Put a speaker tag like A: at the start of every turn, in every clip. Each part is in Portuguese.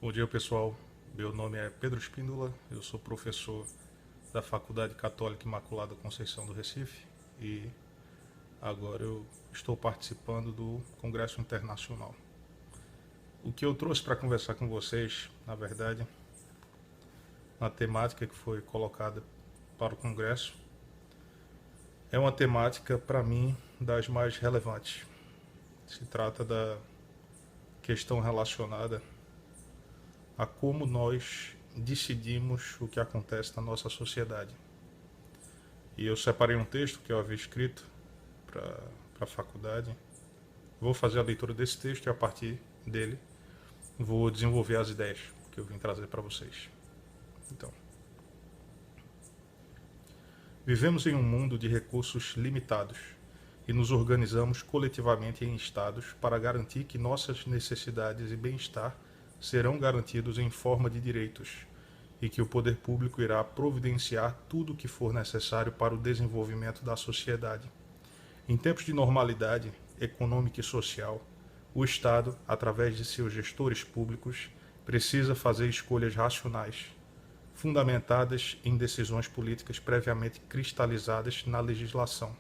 A: Bom dia, pessoal. Meu nome é Pedro Espíndola, eu sou professor da Faculdade Católica Imaculada Conceição do Recife e agora eu estou participando do Congresso Internacional. O que eu trouxe para conversar com vocês, na verdade, na temática que foi colocada para o Congresso, é uma temática, para mim, das mais relevantes. Se trata da questão relacionada a como nós decidimos o que acontece na nossa sociedade. E eu separei um texto que eu havia escrito para a faculdade. Vou fazer a leitura desse texto e a partir dele vou desenvolver as ideias que eu vim trazer para vocês. Então, vivemos em um mundo de recursos limitados e nos organizamos coletivamente em estados para garantir que nossas necessidades e bem-estar serão garantidos em forma de direitos e que o poder público irá providenciar tudo o que for necessário para o desenvolvimento da sociedade. Em tempos de normalidade econômica e social, o Estado, através de seus gestores públicos, precisa fazer escolhas racionais, fundamentadas em decisões políticas previamente cristalizadas na legislação,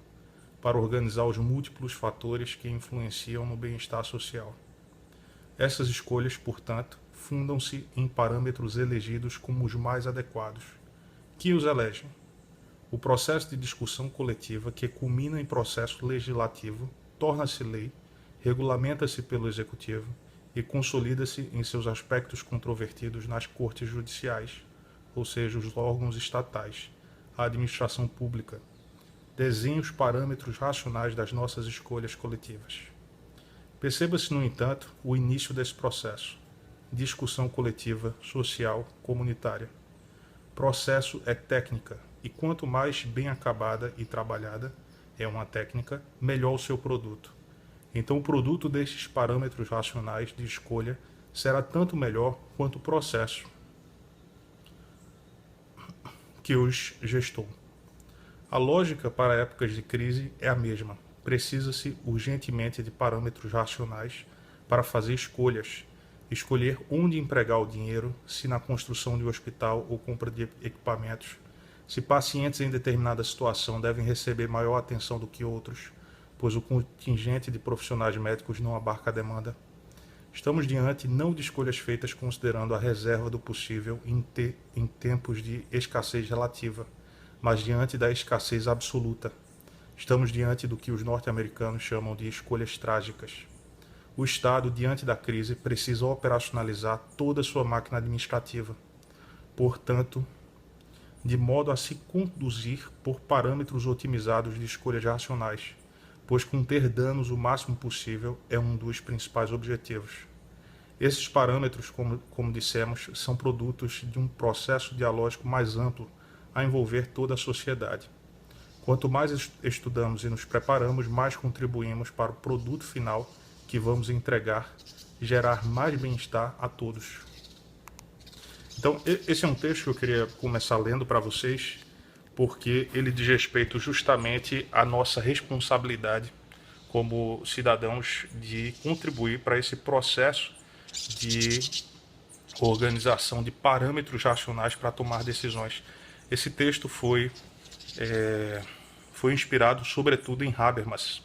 A: para organizar os múltiplos fatores que influenciam no bem-estar social. Essas escolhas, portanto, fundam-se em parâmetros elegidos como os mais adequados. Que os elegem? O processo de discussão coletiva, que culmina em processo legislativo, torna-se lei, regulamenta-se pelo Executivo e consolida-se em seus aspectos controvertidos nas cortes judiciais, ou seja, os órgãos estatais, a administração pública. Desenha os parâmetros racionais das nossas escolhas coletivas. Perceba-se, no entanto, o início desse processo. Discussão coletiva, social, comunitária. Processo é técnica, e quanto mais bem acabada e trabalhada é uma técnica, melhor o seu produto. Então, o produto destes parâmetros racionais de escolha será tanto melhor quanto o processo que os gestou. A lógica para épocas de crise é a mesma. Precisa-se urgentemente de parâmetros racionais para fazer escolhas. Escolher onde empregar o dinheiro, se na construção de um hospital ou compra de equipamentos, se pacientes em determinada situação devem receber maior atenção do que outros, pois o contingente de profissionais médicos não abarca a demanda. Estamos diante não de escolhas feitas considerando a reserva do possível em tempos de escassez relativa, mas diante da escassez absoluta. Estamos diante do que os norte-americanos chamam de escolhas trágicas. O Estado, diante da crise, precisa operacionalizar toda a sua máquina administrativa. Portanto, de modo a se conduzir por parâmetros otimizados de escolhas racionais, pois conter danos o máximo possível é um dos principais objetivos. Esses parâmetros, como dissemos, são produtos de um processo dialógico mais amplo a envolver toda a sociedade. Quanto mais estudamos e nos preparamos, mais contribuímos para o produto final que vamos entregar, gerar mais bem-estar a todos. Então, esse é um texto que eu queria começar lendo para vocês, porque ele diz respeito justamente à nossa responsabilidade como cidadãos de contribuir para esse processo de organização de parâmetros racionais para tomar decisões. Esse texto foi inspirado sobretudo em Habermas.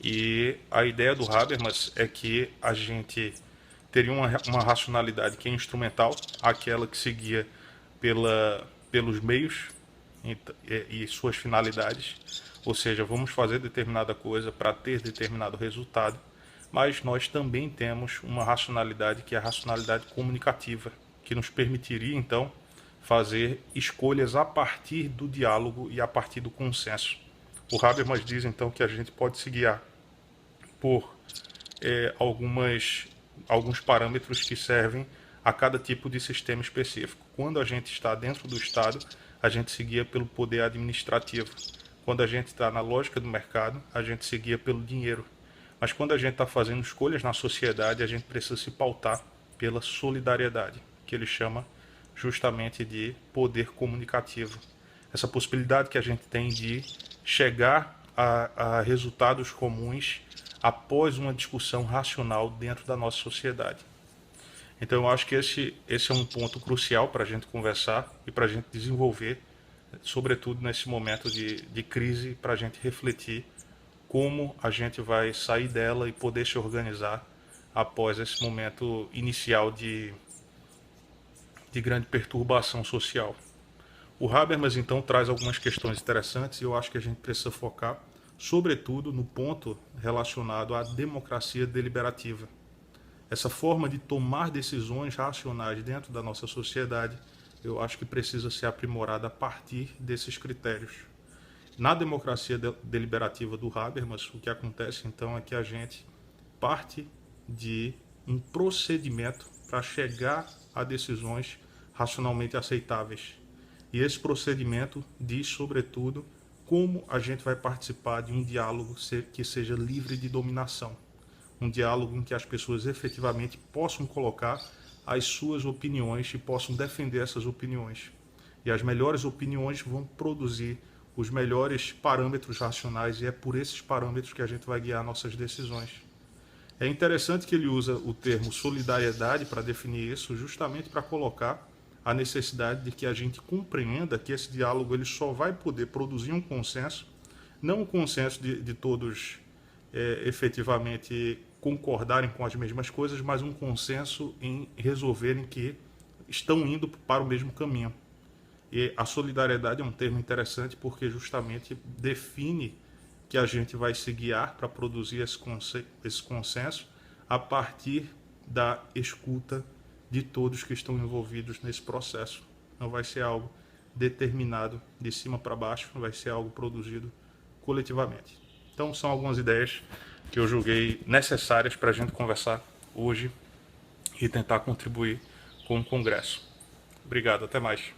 A: E a ideia do Habermas é que a gente teria uma racionalidade que é instrumental, aquela que seguia pelos meios e suas finalidades, ou seja, vamos fazer determinada coisa para ter determinado resultado, mas nós também temos uma racionalidade que é a racionalidade comunicativa, que nos permitiria então fazer escolhas a partir do diálogo e a partir do consenso. O Habermas diz então que a gente pode se guiar por alguns parâmetros que servem a cada tipo de sistema específico. Quando a gente está dentro do Estado, a gente se guia pelo poder administrativo. Quando a gente está na lógica do mercado, a gente se guia pelo dinheiro. Mas quando a gente está fazendo escolhas na sociedade, a gente precisa se pautar pela solidariedade, que ele chama justamente de poder comunicativo. Essa possibilidade que a gente tem de chegar a resultados comuns após uma discussão racional dentro da nossa sociedade. Então eu acho que esse é um ponto crucial para a gente conversar e para a gente desenvolver, sobretudo nesse momento de crise, para a gente refletir como a gente vai sair dela e poder se organizar após esse momento inicial de grande perturbação social. O Habermas então traz algumas questões interessantes e eu acho que a gente precisa focar, sobretudo, no ponto relacionado à democracia deliberativa. Essa forma de tomar decisões racionais dentro da nossa sociedade, eu acho que precisa ser aprimorada a partir desses critérios. Na democracia deliberativa do Habermas, o que acontece então é que a gente parte de um procedimento para chegar a decisões racionalmente aceitáveis. E esse procedimento diz, sobretudo, como a gente vai participar de um diálogo que seja livre de dominação. Um diálogo em que as pessoas efetivamente possam colocar as suas opiniões e possam defender essas opiniões. E as melhores opiniões vão produzir os melhores parâmetros racionais e é por esses parâmetros que a gente vai guiar nossas decisões. É interessante que ele usa o termo solidariedade para definir isso, justamente para colocar a necessidade de que a gente compreenda que esse diálogo ele só vai poder produzir um consenso, não um consenso de todos efetivamente concordarem com as mesmas coisas, mas um consenso em resolverem que estão indo para o mesmo caminho. E a solidariedade é um termo interessante porque justamente define que a gente vai se guiar para produzir esse consenso a partir da escuta de todos que estão envolvidos nesse processo. Não vai ser algo determinado de cima para baixo, vai ser algo produzido coletivamente. Então são algumas ideias que eu julguei necessárias para a gente conversar hoje e tentar contribuir com o Congresso. Obrigado, até mais.